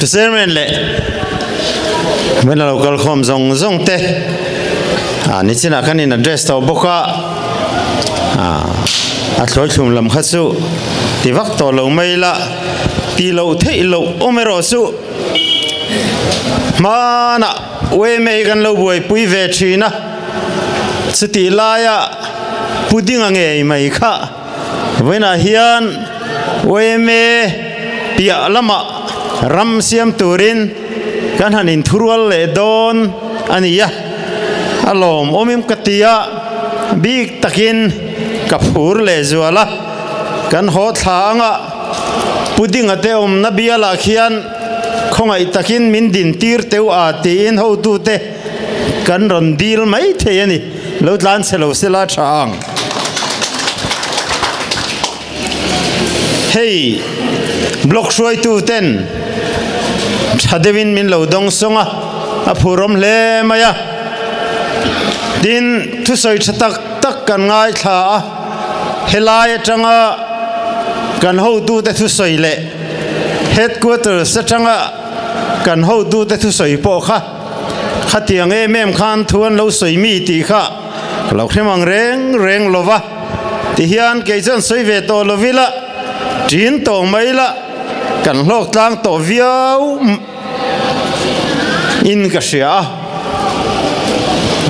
sermon le when a local home zong te ni china kan in address to boka a thloi thum lam kha chu ti vak to lo mai la ti lo thei lo omero chu mana we me kan lo buai pui ve thina chuti la ya puding ange mai kha wena hian we me pia lama ram siam turin kan hanin thurwal le don ania alom omim katia big takin kapur le zuala kan ho thanga puding ate om na bia la khian khongai takin min din tir teu a tin ho tu te kan ron dil mai the ani lo tlan selo sela chang hey block shoi tu ten chadevin min lo dong songa a phurom le maya din thu soi chatak tak kan ngai tha helai changa kan ho tu te thu soi le headquarters sa changa kan ho tu te thu soi po kha khatiang e mem khan thuan lo soi mi ti kha lo khemang reng lova ti hian ke jon soi ve to lovila tin to mai la kan lok tlang to viau in ka sia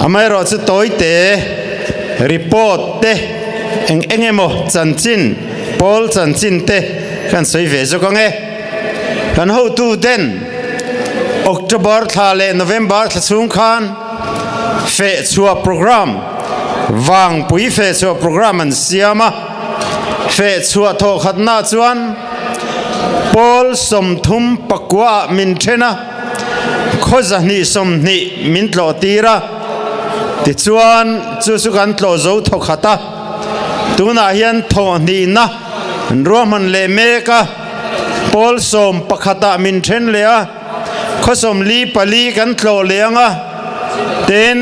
amai ro chu toi te report te engemo chanchin pol chanchin te kan soi ve zo kange kan ho tu den october thale november thachung khan fe chua program wang pui fe chua program an siama fe chua tho khatna chuan pol som thum pakwa min thena khoza ni som ni min tlo tira ti chuan chu kan tlo zo tho khata tuna hian tho ni na roman le meka pol som pakhata min then le a khosom li pali kan tlo leanga ten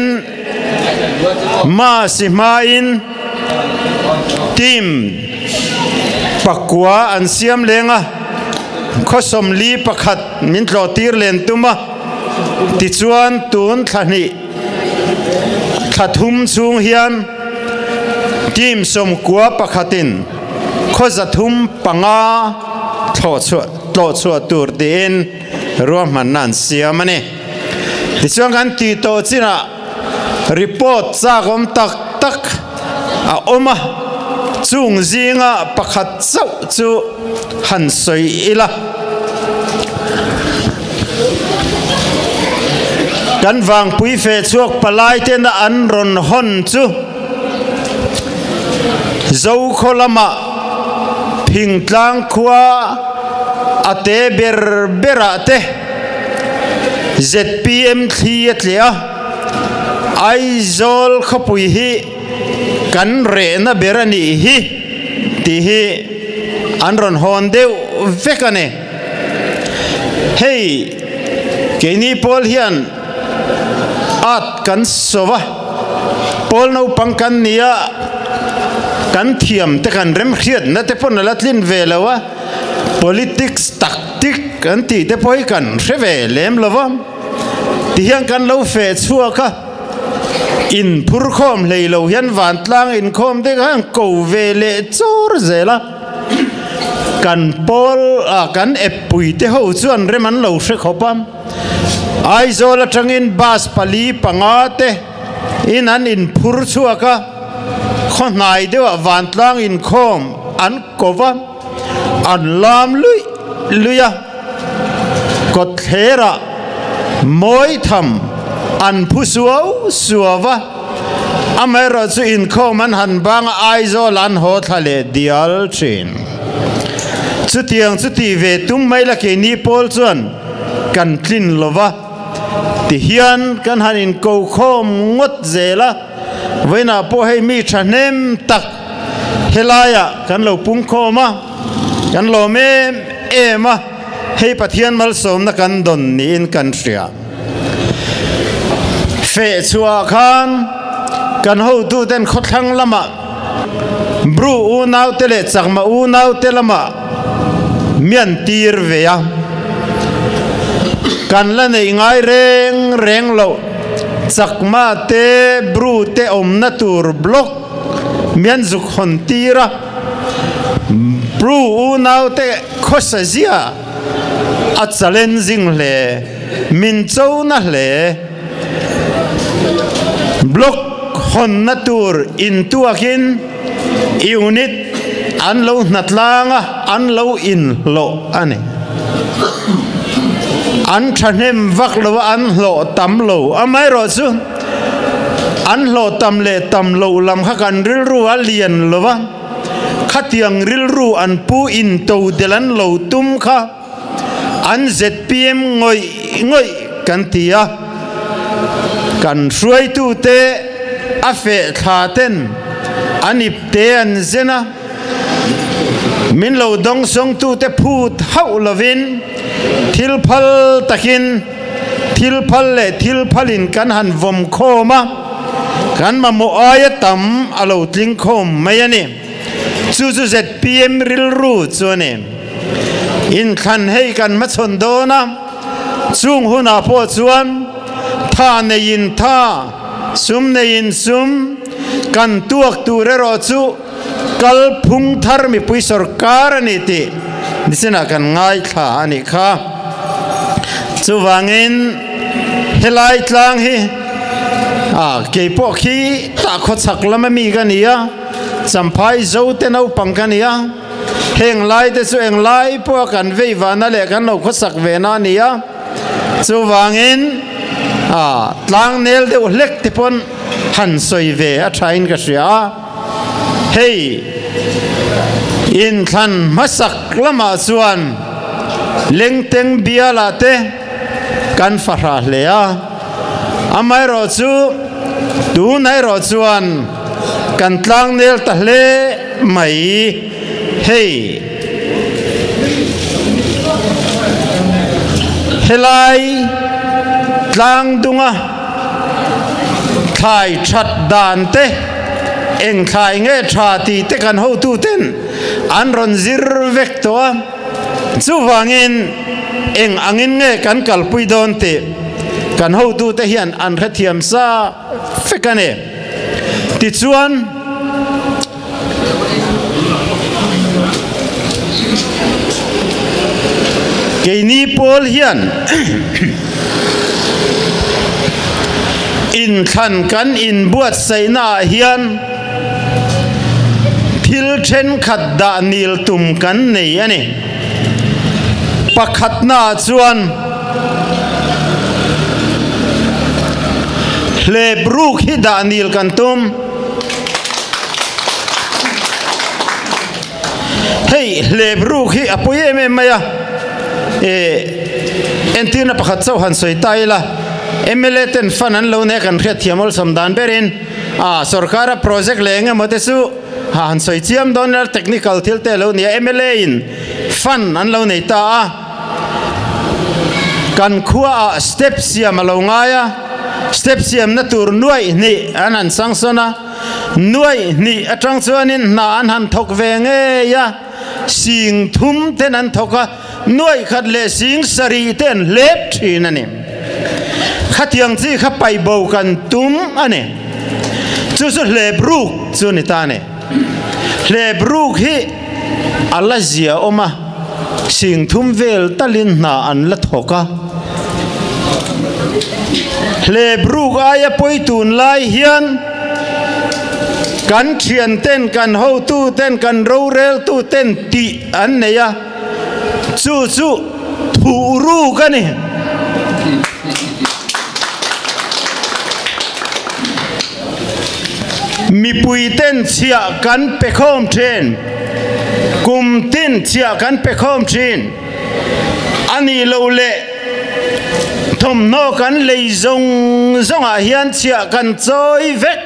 ma si ma in team pakwa an siam lenga khosom li pakhat min tlo tir len tuma ti chuan tun thani thathum chung hian team som kwa pakhatin khozathum panga tlo chu tur din ruam nan siamani ti chuan kan ti to china report cha gom tak a oma chung zinga pakhat chau chu han soi ila kan wang pui fe chuak palai ten da an ron hon chu zo kholama phing tlang khua ate berate ZPM thiat lea aizol khapui hi kan re na berani hi ti hi anron hon deu vekane hey keni pol hian at kan sova pol no pangkan nia kan thiam te kan rem khiat na te pon la tlin velawa politics tactic kan ti te poi kan reve lem lova ti hian kan lo fe chuaka in phur khom leilo hian van tlang in khom te kan ko vele chor zela kan pol kan epui te ho chuan reman lo hre khopam ai zola tangin bas pali pangate in an in phur chuaka khonai dewa van tlang in khom an kova an lam luya kot thera moi tham an phusuau suwa amera chu in khom an han bang ai zo lan ho thale dial chin chu ti ve tum mai la ke ni pol chuan kan tlin lova ti hian kan han in ko khom ngot zela wena po hei mi thanem tak helaya kan lo pung khoma kan lo me ema hei pathian mal som na kan don ni in kan ria fe chua khan kan ho tu ten khothang lama bru u nau tele chakma u nau telama mian tir veya กันละในง่ายเร่งเราจักมาเตบรูเตอมนาตูร์บล็อกเมียนจุกคนตีระบรูอูนาวเตโคสเซียอัดเลนซิงเลมินโจนะเลบล็อกคนนาตูร์อินตัวกินยูนิตอันเราหนัดลางอันเราอินโลอันนี้อันฉันเห็นวักเราอันโลตำโลอ่ะไม่รอดซุอันโลตำเล่ตำโลลำข้ากันริลรู้เลียนหรือวะข้าเตียงริลรู้อันปูอินโตเดลันโลตุ้มข้าอันเจ็ดพีเอ็มง่อยกันตียกันช่วยตู้เตะอาเฟขาเต้นอันอิบเตอันเจนะมินเราดงสงตู้เตะพูดเฮาลวินทิลพัลตะกินทิลพัลเล่ทิลพัลินกันหันวมโคมากันมาโมอายตัมอาลูติงโคมไม่ยันนี่จู่ๆเจ็ดพีเอ็มริลรูจวนนี่อินขันให้กันมาชนโดนะซุงหุนาโพจวนท่าในยินท่าซุมในยินซุมกันตัวตูเรรอจูกัลพุงทาร์มีปุยสรการนี่ติดิฉันกันง่ายท่านี่ค่ะจูวังอินเฮลัยตลังฮีเกี่ยวพวกขี้ตาขดสักละไม่มีกันนี่อ่ะสัมภาษณ์เจ้าเต้นเอาปังกันนี่อ่ะเฮงไล่แต่ส่วนไล่พวกกันเววานั่นแหละกันเอาขดสักเวนานี่อ่ะจูวังอินตลังเนลเดวเล็กที่ปนหันสวยเวอทายน์กันเสียเฮ้ยอินทันมาสักละมาส่วนเล็งเต็งเบียลาเตกันฟาราเลียอาไม่รอจูดูไหนรอจวนกันตลังเนลตะเลไม่เฮ้ยเฮลัยตลังดุงะขายชัดดานเตเอ็งขายเงี้ยชาติเตกันหูตูเต้นอันรอนซิร์เวกตัวจูวังอินเอ็งอังอินเงี้ยกันกัลปุยโดนเตกันหูตูเตเฮียนอันเทียมซาเฟกันเอติดส่วนเกนีโพลเฮียนอินขันกันอินบวชใส่หน้าเฮียนพิลเชนขัดดานิลตุมกันนี่อันนี้ปักขัดหน้าชวนเลบรูกฮิดานิลกันตุมเฮ้ยเลบรูกฮิอปุยเอ็มไม่อะเอ็นที่นับขัดเจ้าหันสวยตายละMLA เต็นฟันนั้นเราเนี่ยกันเรียกเทียมอลสมดานเบรินสรการโปรเจกต์เลี้ยงมาเตสุหันสวยเทียมโดนแล้วเทคนิคทิลเตเราเนี่ย MLA อินฟันนั้นเราเนี่ยตากันขั้วสเต็ปเสียมาเราง่ายสเต็ปเสียมนั่นตัวนุ่ยนี่อันนั้นสังสนะนุ่ยนี่จังส่วนนี้น่าอันหันทกเวงเอยสิงทุ่มเท่นั้นทกนุ่ยขัดเลสิงสรีเต้นเล็บทีนั่นนี่ข้าเทียงที่ข้าไปเบากันตุ้มอันนี้จู่ๆเลบรูกจู่นี่ตาเนี่ยเลบรูกที่อัลลาเจียออกมาสิงทุ่มเวลตะลินนาอันละทกะเลบรูกอายะปอยตูนไลเฮียนกันเชียนเต้นกันเฮาตู้เต้นกันเราเรลตู้เต้นตีอันเนี่ยจู่ๆถูรูกันนี่มีปุยเต้นเชียกันไปข้อมเทนกุมเต้นเชียกันไปข้อมเทนอันนี้เราเละทมโนกันเลยจงอาเฮียนเชียกันจอยเวก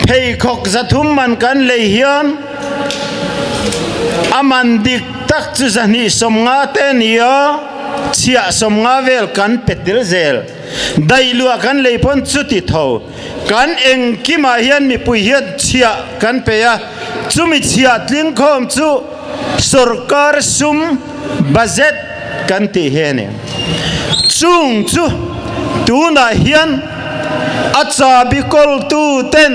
เพย์ขกจะทุ่มมันกันเลยเฮียนอามันดิกตักจุดนี้สมงาเต้นยาเชียสมงาเวลกันเป็ดเดลเซลได้ลัวกันเลยพ้นสุดที่เท่ากันเองกิมาเฮียนมีปุยเฮียนเชียกันเปียจุมิเชียลิงคอมจุสรการซุมบัจเจตกันที่เฮเน chung chu tu na hian acha bikol tu ten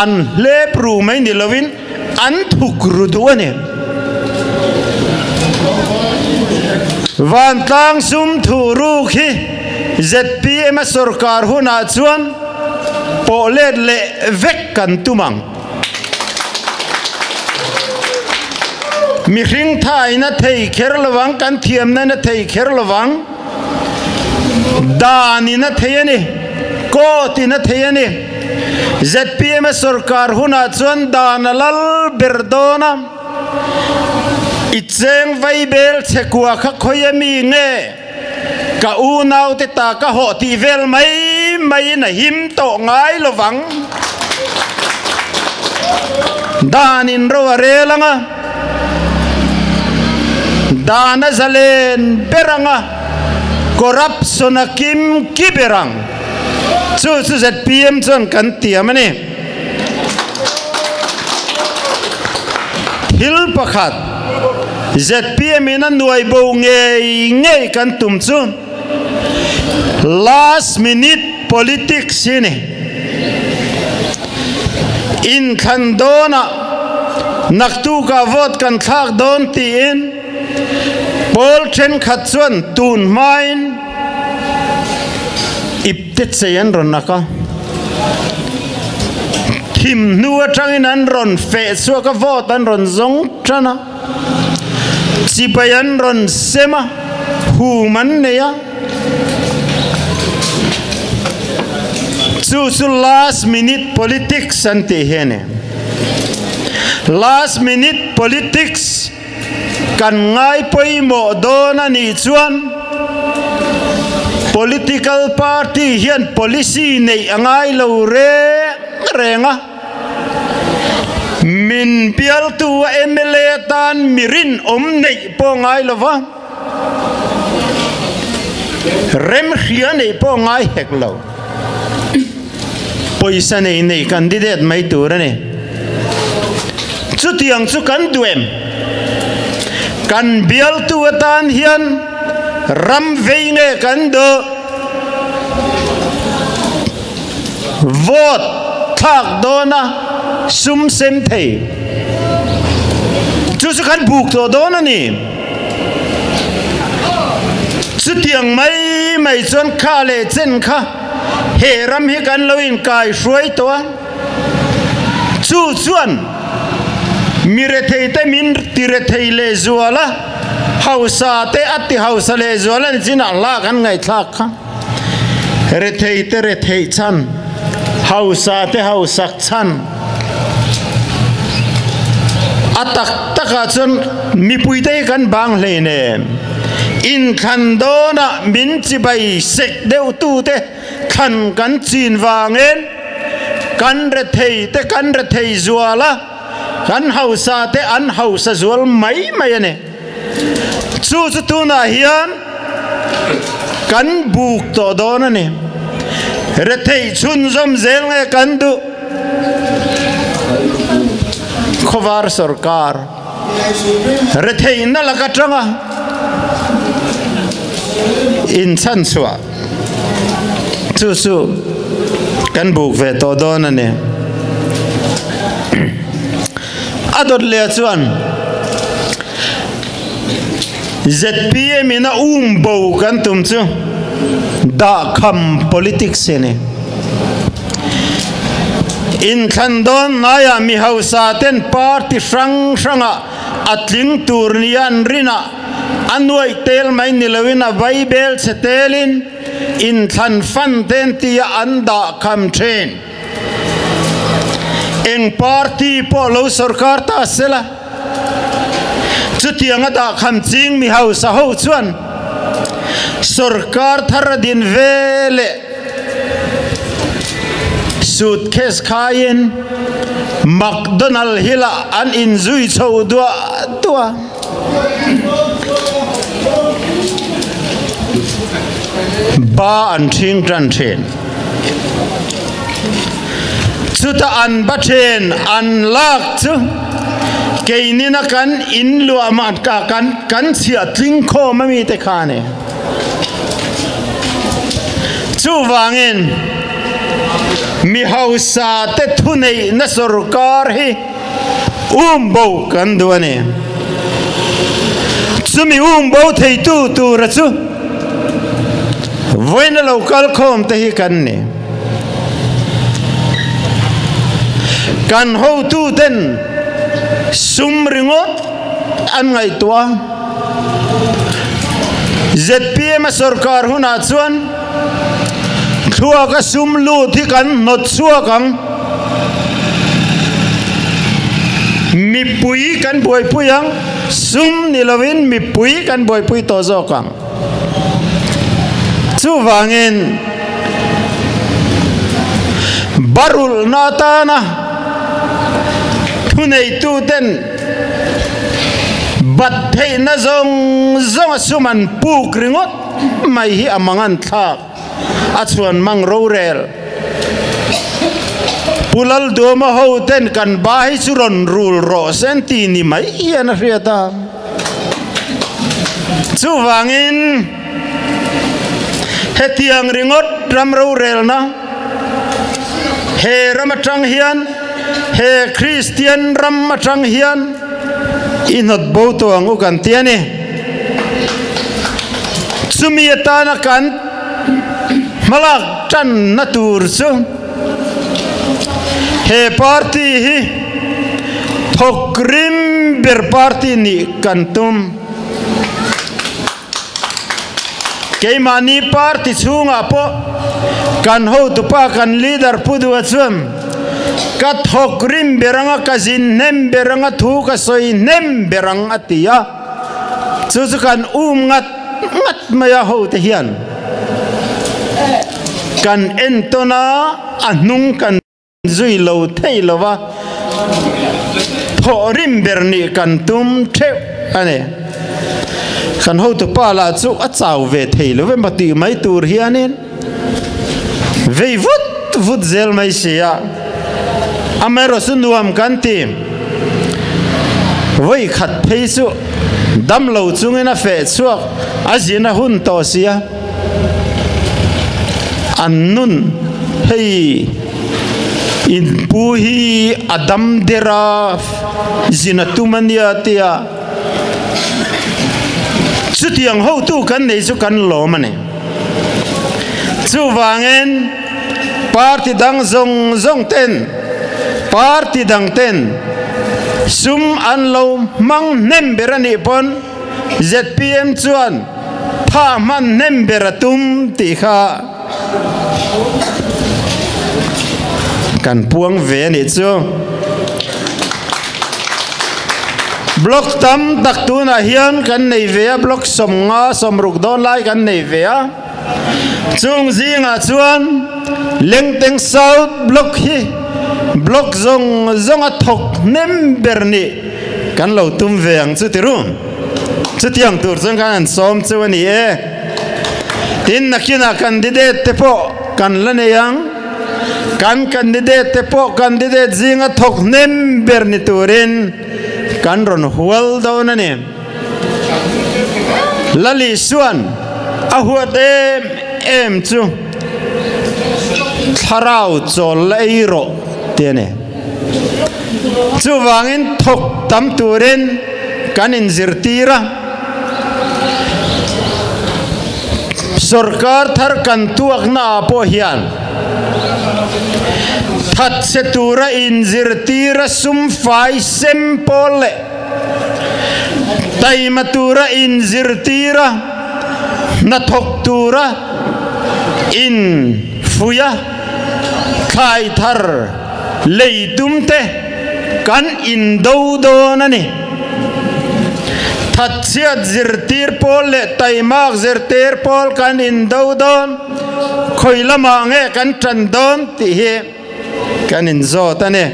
an lepru mai ni lovin an thukru duane van tang sum thuru khi ZPM sarkar huna chuan polet le vek kan tumang mi hring thai na thei kherlawang kan thiam na thei kherlawang dani na thei ni ko ti na thei ni ZPM sarkar huna chuan danalal berdona icheng vaibel chekua kha khoyami nge ka u nau te ta ka ho ti vel mai na him to ngai lowang danin ro relanga dana zalen beranga corruption kim kiberang chu ZPM chon kan tiamani hil pakhat ZPM ina nuai bo nge kan tum chu last minute politics ini in khandona naktu ka vote kan thak don ti in pol chen khat chuan tun main iptet seyan ron naka thim nuwa tangin an ron fe so ka vote an ron zong chana sipayan ron sema hu man ne ya su last minute politics ante hene last minute politics kan ngai poi mo dona ni chuan political party hian policy nei angai lo renga min pial tu MLA tan mirin om nei po ngai lova rem khia nei po ngai hek lo poisa nei candidate mai tur ne chu tiang chu kan duem kan bial tu tan hian ram veinge kan do vote thak dona sum sem thei chu kan buk to dona ni chu tiang mai chon kha le chen kha he ram hi kan loin kai shuai to chu chuan mire thei te min tire thei le zuala hausa te ati hausa le zuala ni chin Allah kan ngai thak kha re thei chan hausa te hausak chan atak taka chon mi puite kan bang hle ne in khandona min chi bai sek deu tu te khan kan chin wangen kan re thei zuala kan hausa te an hausa zual mai ne chu tu na hian kan buk to dona ne re thei chun zom zel nge kan du khowar sarkar re thei na la ka tanga in chan chua chu kan buk ve to dona ne adot le chuan ZPM ina bo kan tum chu da kham politics ne in khandon naya mi hausa ten party franga atling turnian rina anwai tel mai nilawina bible setelin in than fan ten tia anda kham train eng party polo sarkar ta sela chutianga da kham ching mi hausa ho chuan sarkar thar din vele suitcase khain McDonald hila an inzui chou tua ba an thing tran then chuta an ba then an lak chu keinina kan in lu amat ka kan sia tling kho mami te khane chu wangin mi hausa te thunei na sarkar hi bo kan duane chumi bo thei tu ra chu voina local khom te hi kan ne kan ho tu ten sum ringot an ngai tua ZPM sarkar huna chuan thua ka sum lu thi kan not chua kang mi pui kan boi puyang sum nilovin mi pui kan boi pui to zo kang chu wangin barul natana thunei tu ten bat thei na zong suman puk ringot mai hi amangan thak achuan mang rorel pulal doma ho ten kan bai churon rul ro sen ti ni mai hian a hriata chu wangin hetiang ringot ram rorel na he ramatang hian he Christian ramatang hian inot bo to ang ukan tiani sumiyata na kan malak tan natur su he party hi thokrim ber party ni kantum keimani party chunga po kan ho tu pa kan leader pudu achum ka thokrim beranga kazin nem beranga thu ka soi nem berang atia chu kan ngat maya ho te hian kan entona anung kan zui lo thei lova thorim berni kan tum theu ane kan ho tu pa la chu a chau ve thei lo ve mati mai tur hianin ve vut zel mai sia amero sunuam kan tim voi khat phei su dam lo chungena fe chuak azina hun to sia annun hei in puhi adam dera zinatumania tia chutiang ho tu kan nei su kan lo mane chu wangen party dang zong ten party dang ten sum an lo mang nem berani pon ZPM chuan pha man nem beratum ti kha kan puang ve ni chu block tam tak tu na hian kan nei ve block somnga somruk don lai kan nei ve chung zinga chuan lengteng south block hi block zong a thok nem berni kan lo tum veang chu tirum chu tiang tur chang kan som chu ani e tin nakina candidate te po kan laneyang kan candidate te po candidate zinga thok nem berni turin kan ron hual dawn ani lali suan a huat em chu tharau chol leiro tene chu wangin thok tam turin kan in zirtira sarkar thar kan tuak na po hian that se tura in zirtira sum fai sempole taimatura in zirtira na thok tura in fuya khai thar leitumte kan in do nani that siat zirtir pol le taimak zirtir pol kan in do don khoilama nge kan tran don ti he kan in zo tane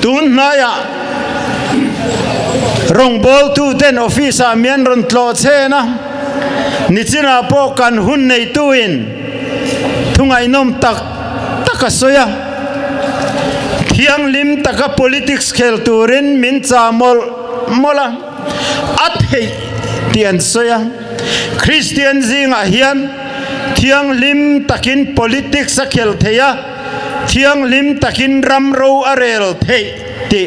tun na ya rong bol tu ten office a mian ron tlo chena nichina po kan hun nei tuin thungai nom taka soya thiang lim taka politics khel turin min cha mola at hei tian soya Christian zinga hian thiang lim takin politics a khel theya thiang lim takin ramro arel thei ti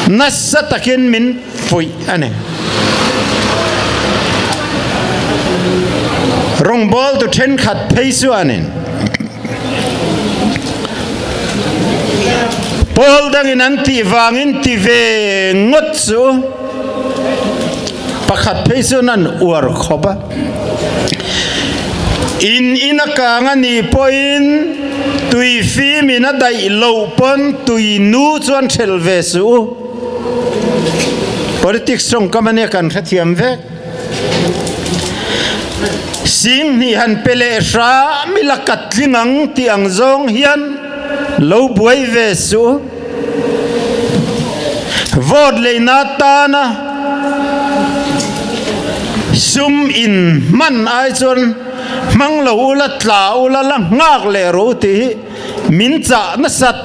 nasa takin min foi ane rong bol tu then khat pheisu anen Paul dangin anti wangin ti ve ngot su pakhat pheisu nan uar khoba in inaka ngani poin tui fi mina dai lo pon tui nu chuan thel ve su politics song kamane kan khathiam ve sing ni han pele sha milakat lingang ti ang zong hian lo buai ve su vot leina ta na sum in man ai chon mang lo ula tla ula la ngak le ro ti min cha na sat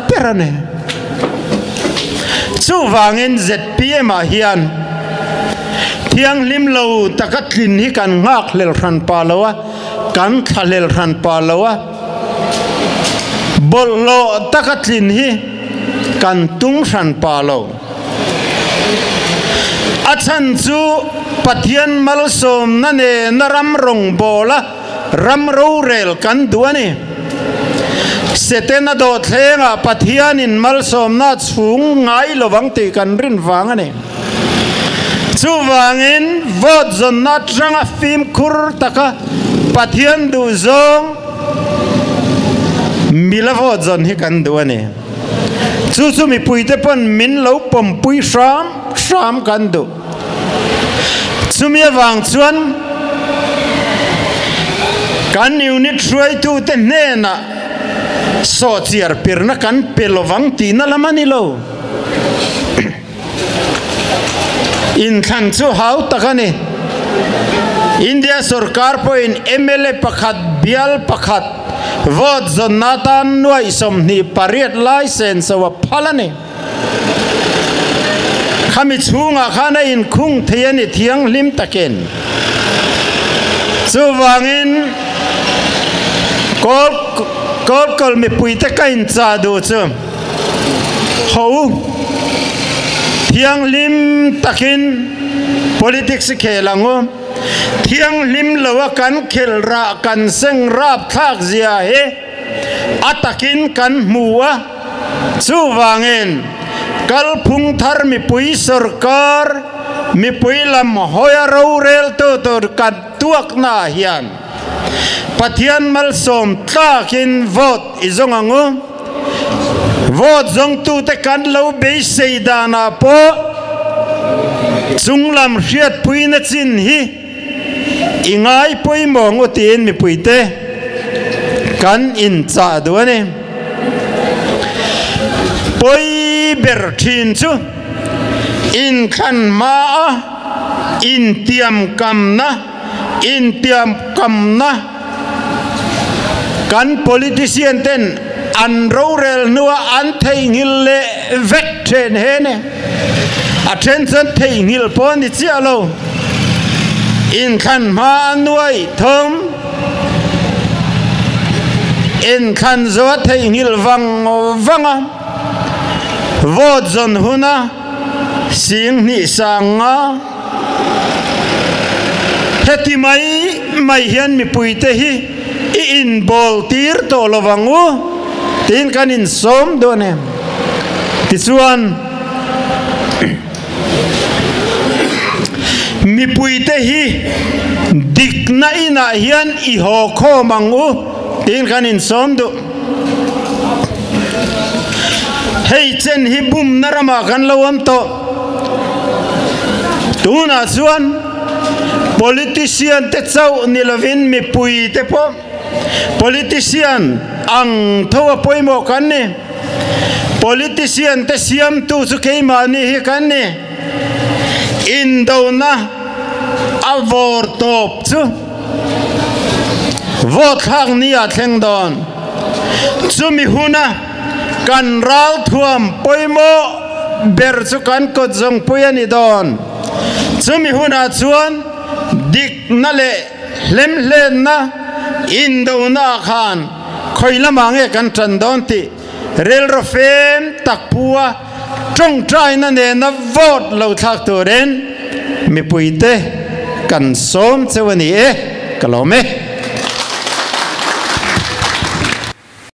perane chu wangin ZPM a hian thiang lim lo takatlin hi kan ngak lel ran palawa kan thalel ran palawa bollo takatlin hi kan tung ran palo achan chu pathian mal som na ne naram rong bola ram ro rel kan duani setena do thlenga pathian in mal som na chung ngai lowang ti kan rin wang ani chu wangin vot zon na tranga fim khur taka pathian du zong mila vot zon hi kan duani chu mi puite pon min lo pom pui sham kan du Sumia wang chuan kan unit try to te nena so chiar pirna kan pelovang tina lamani lo in khan chu hau takani India sarkar po in MLA pakhat bial pakhat vot zonatan noi somni pariat license wa phalani kami chunga khana in khung thiani thiang lim taken chu wangin kol mi puite kain cha du chu ho thiang lim takin politics khelango thiang lim lawa kan khel ra kan seng rap thak zia he atakin kan muwa chu wangin kal phung thar mi pui sarkar mi pui lam hoya ro rel to kan tuak na hian pathian mal som tlakin vote izong ango vote zong tu te kan lo be seidana po chunglam hriat pui na chin hi ingai poi mong utin mi puite kan in cha duani poi ber thin chu in khan ma in tiam kam na kan politician ten an rorel nuwa an thei ngil le vek then he ne attention thei ngil pon ni chialo in khan ma nuai thom in khan zo thei ngil wanga vot zon huna sing ni sanga heti mai hian mi puite hi in bol tir to lowangu tin kan in som do ne ti chuan mi puite hi dikna ina hian I ho kho mangu tin kan in som do hei chen hi bum narama kan lawam to tuna chuan politician te chau nilovin mi pui te po politician ang thowa poimo kan ne politician te siam tu chu keima ni hi kan ne in dona avor top chu vot khang ni a thleng don chu mi huna kan ral thuam poimo ber chu kan ko jong puyani don chumi huna chuan dik na le hlem len na in do na khan khoila mange kan tran don ti rel ro fem tak puwa trong trai na ne na vote lo thak to ren mi puite kan som chewani e kalome